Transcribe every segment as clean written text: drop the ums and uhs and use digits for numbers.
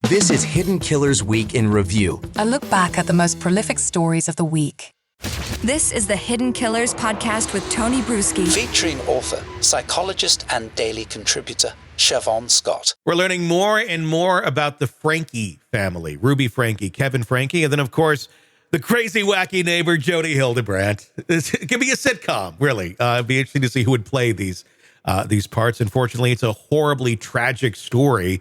This is Hidden Killers Week in Review. A look back at the most prolific stories of the week. This is the Hidden Killers podcast with Tony Brueski. Featuring author, psychologist, and daily contributor, Siobhan Scott. We're learning more and more about the Frankie family. Ruby Frankie, Kevin Frankie, and then, of course, the crazy, wacky neighbor, Jody Hildebrandt. It could be a sitcom, really. It'd be interesting to see who would play these parts. Unfortunately, it's a horribly tragic story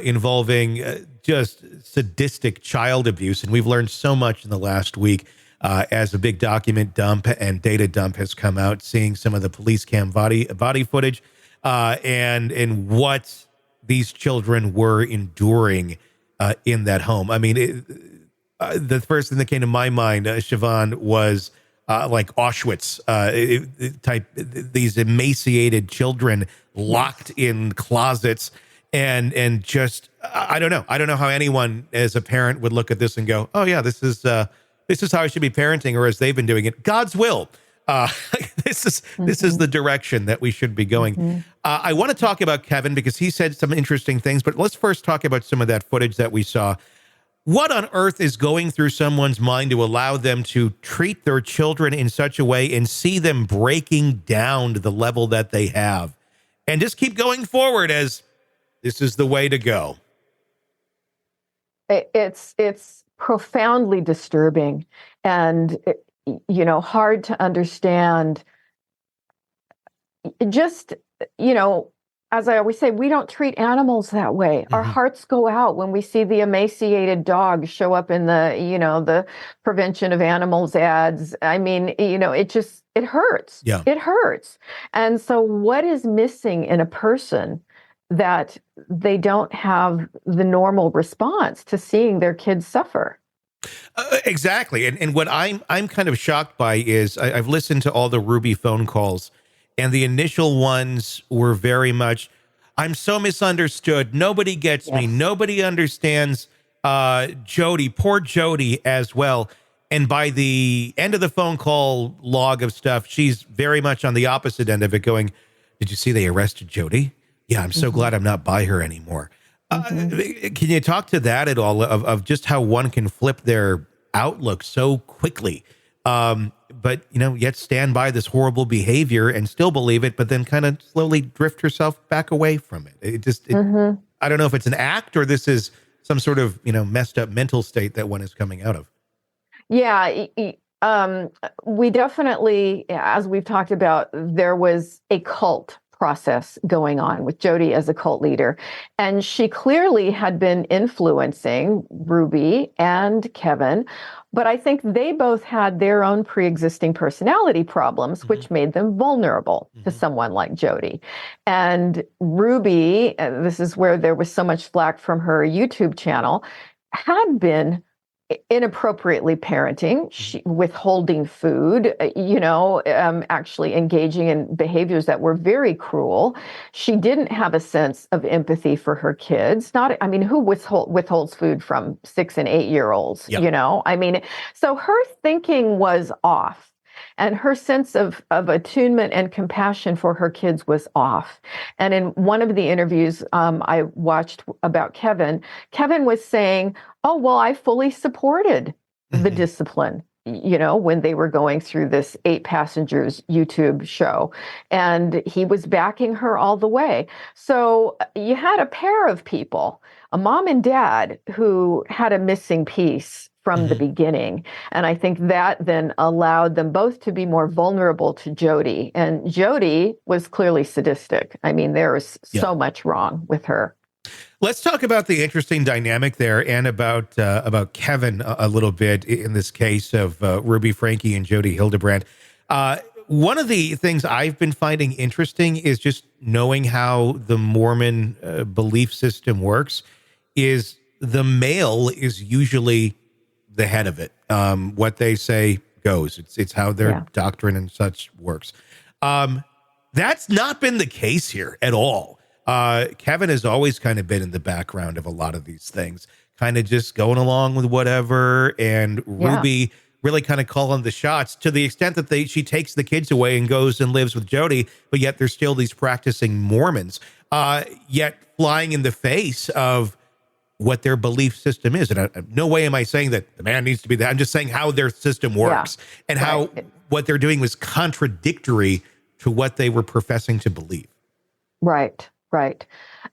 involving just sadistic child abuse. And we've learned so much in the last week as a big document dump and data dump has come out, seeing some of the police cam body footage and what these children were enduring in that home. I mean, the first thing that came to my mind, Siobhan, was like Auschwitz type, these emaciated children locked in closets. And just, I don't know. I don't know how anyone as a parent would look at this and go, oh yeah, this is how I should be parenting, or as they've been doing it. God's will. This is the direction that we should be going. I want to talk about Kevin because he said some interesting things, but let's first talk about some of that footage that we saw. What on earth is going through someone's mind to allow them to treat their children in such a way and see them breaking down to the level that they have and just keep going forward as this is the way to go? It's profoundly disturbing and, hard to understand. Just, as I always say, we don't treat animals that way. Mm-hmm. Our hearts go out when we see the emaciated dog show up in the prevention of animals ads. I mean, it hurts. Yeah. It hurts. And so what is missing in a person that they don't have the normal response to seeing their kids suffer? Exactly. And what I'm kind of shocked by is I've listened to all the Ruby phone calls, and the initial ones were very much, I'm so misunderstood. Nobody gets me. Nobody understands Jody, poor Jody as well. And by the end of the phone call log of stuff, she's very much on the opposite end of it going, did you see they arrested Jody? Yeah, I'm so glad I'm not by her anymore. Can you talk to that at all of just how one can flip their outlook so quickly, but yet stand by this horrible behavior and still believe it, but then kind of slowly drift herself back away from it? I don't know if it's an act or this is some sort of messed up mental state that one is coming out of. Yeah. We definitely, as we've talked about, there was a cult process going on with Jody as a cult leader. And she clearly had been influencing Ruby and Kevin, but I think they both had their own pre-existing personality problems, which made them vulnerable to someone like Jody. And Ruby, this is where there was so much flack from her YouTube channel, had been inappropriately parenting, withholding food, actually engaging in behaviors that were very cruel. She didn't have a sense of empathy for her kids. Who withholds food from 6 and 8 year olds? Yep. So her thinking was off. And her sense of attunement and compassion for her kids was off. And in one of the interviews I watched about Kevin was saying, oh, well, I fully supported the discipline, when they were going through this 8 Passengers YouTube show. And he was backing her all the way. So you had a pair of people, a mom and dad, who had a missing piece from the beginning. And I think that then allowed them both to be more vulnerable to Jody. And Jody was clearly sadistic. There was so much wrong with her. Let's talk about the interesting dynamic there and about Kevin a little bit in this case of Ruby Frankie and Jody Hildebrandt. One of the things I've been finding interesting is just knowing how the Mormon belief system works is the male is usually the head of it. What they say goes. It's how their doctrine and such works. That's not been the case here at all. Kevin has always kind of been in the background of a lot of these things, kind of just going along with whatever. And Ruby really kind of calling the shots to the extent that she takes the kids away and goes and lives with Jody, but yet there's still these practicing Mormons, yet flying in the face of what their belief system is. And no way am I saying that the man needs to be that. I'm just saying how their system works and how what they're doing was contradictory to what they were professing to believe. Right.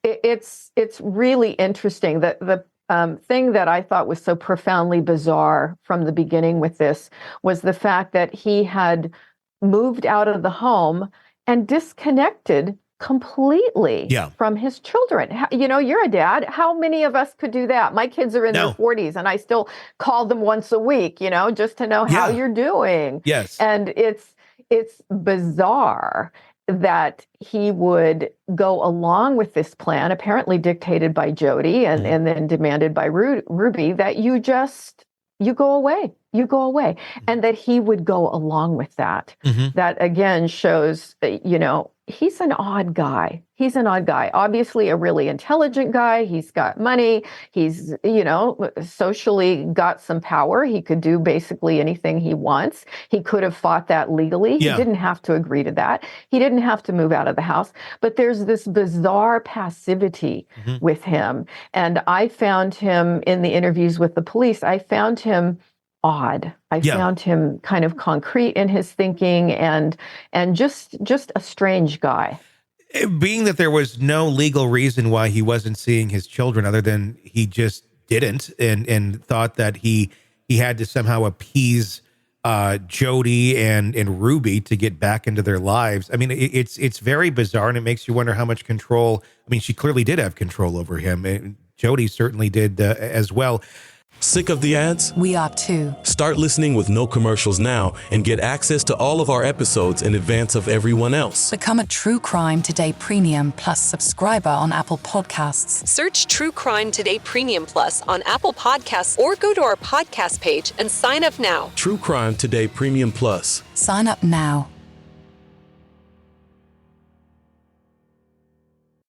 It's really interesting. The thing that I thought was so profoundly bizarre from the beginning with this was the fact that he had moved out of the home and disconnected completely from his children. You're a dad. How many of us could do that? My kids are in their 40s and I still call them once a week, just to know how you're doing. Yes. And it's bizarre that he would go along with this plan, apparently dictated by Jody and then demanded by Ruby, that you go away. And that he would go along with that. That again shows, he's an odd guy. Obviously a really intelligent guy. He's got money. He's, socially got some power. He could do basically anything he wants. He could have fought that legally. He didn't have to agree to that. He didn't have to move out of the house. But there's this bizarre passivity with him. And I found him in the interviews with the police, I found him odd. I found him kind of concrete in his thinking and just a strange guy. Being that there was no legal reason why he wasn't seeing his children other than he just didn't and thought that he had to somehow appease Jody and Ruby to get back into their lives. I mean, it's very bizarre, and it makes you wonder how much control. I mean, she clearly did have control over him. And Jody certainly did as well. Sick of the ads? We are too. Start listening with no commercials now and get access to all of our episodes in advance of everyone else. Become a True Crime Today Premium Plus subscriber on Apple Podcasts. Search True Crime Today Premium Plus on Apple Podcasts or go to our podcast page and sign up now. True Crime Today Premium Plus. Sign up now.